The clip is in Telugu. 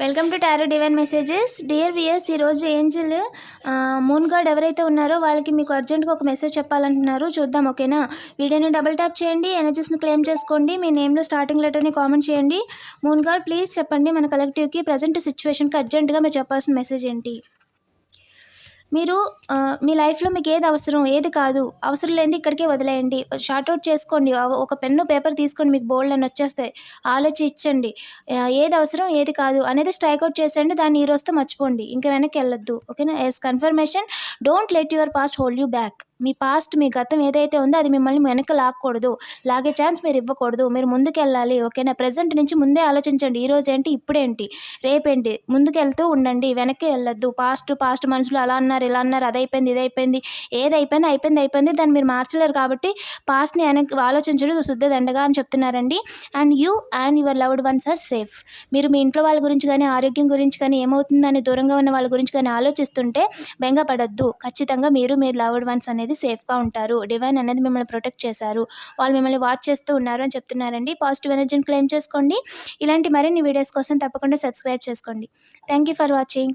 Welcome to tarot divine messages. Dear weirs, ఈరోజు ఏంజిల్ మూన్ గాడ్ ఎవరైతే ఉన్నారో వాళ్ళకి మీకు అర్జెంట్గా ఒక మెసేజ్ చెప్పాలంటున్నారు. చూద్దాం, ఓకేనా? వీడియోని డబుల్ ట్యాప్ చేయండి, ఎనర్జీస్ని క్లెయిమ్ చేసుకోండి, మీ నేమ్లో స్టార్టింగ్ లెటర్ని కామెంట్ చేయండి. మూన్ గాడ్ ప్లీజ్ చెప్పండి, మన కలెక్టివ్కి ప్రజెంట్ సిచ్యువేషన్కి అర్జెంటుగా మీరు చెప్పాల్సిన మెసేజ్ ఏంటి? మీరు మీ లైఫ్లో మీకు ఏది అవసరం, ఏది కాదు, అవసరం లేనిది ఇక్కడికే వదిలేయండి. షార్ట్అవుట్ చేసుకోండి. ఒక పెన్ను పేపర్ తీసుకోండి, మీకు బోల్డ్ అని వచ్చేస్తాయి. ఆలోచించండి, ఏది అవసరం ఏది కాదు అనేది స్ట్రైక్అవుట్ చేసేయండి. దాన్ని ఈ రోజుతో మర్చిపోండి, ఇంకా వెనక్కి వెళ్ళొద్దు, ఓకేనా? Yes confirmation. Don't let your past hold you back. మీ పాస్ట్, మీ గతం ఏదైతే ఉందో అది మిమ్మల్ని వెనక్కి లాక్కూడదు. లాగే ఛాన్స్ మీరు ఇవ్వకూడదు. మీరు ముందుకెళ్ళాలి, ఓకేనా? ప్రజెంట్ నుంచి ముందే ఆలోచించండి. ఈరోజు ఏంటి, ఇప్పుడేంటి, రేపేంటి, ముందుకెళ్తూ ఉండండి, వెనక్కి వెళ్ళొద్దు. పాస్ట్ మనసులో అలా అన్నారు, ఇలా అన్నారు, అదైపోయింది, ఇదైపోయింది, ఏదైపోయింది అయిపోయింది. దాన్ని మీరు మార్చలేరు కాబట్టి పాస్ట్ని వెనక్కి ఆలోచించడం శుద్ధ దండగా అని చెప్తున్నారండి. And you and your loved ones are safe. మీరు మీ ఇంట్లో వాళ్ళ గురించి కానీ, ఆరోగ్యం గురించి కానీ, ఏమవుతుందని దూరంగా ఉన్న వాళ్ళ గురించి కానీ ఆలోచిస్తుంటే బెంగపడద్దు. ఖచ్చితంగా మీరు లవ్డ్ వన్స్ అనేది సేఫ్గా ఉంటారు. డివైన్ అనేది మిమ్మల్ని ప్రొటెక్ట్ చేశారు. వాళ్ళు మిమ్మల్ని వాచ్ చేస్తూ ఉన్నారు అని చెప్తున్నారండి. పాజిటివ్ ఎనర్జీని క్లెయిమ్ చేసుకోండి. ఇలాంటి మరిన్ని వీడియోస్ కోసం తప్పకుండా సబ్స్క్రైబ్ చేసుకోండి. Thank you for watching.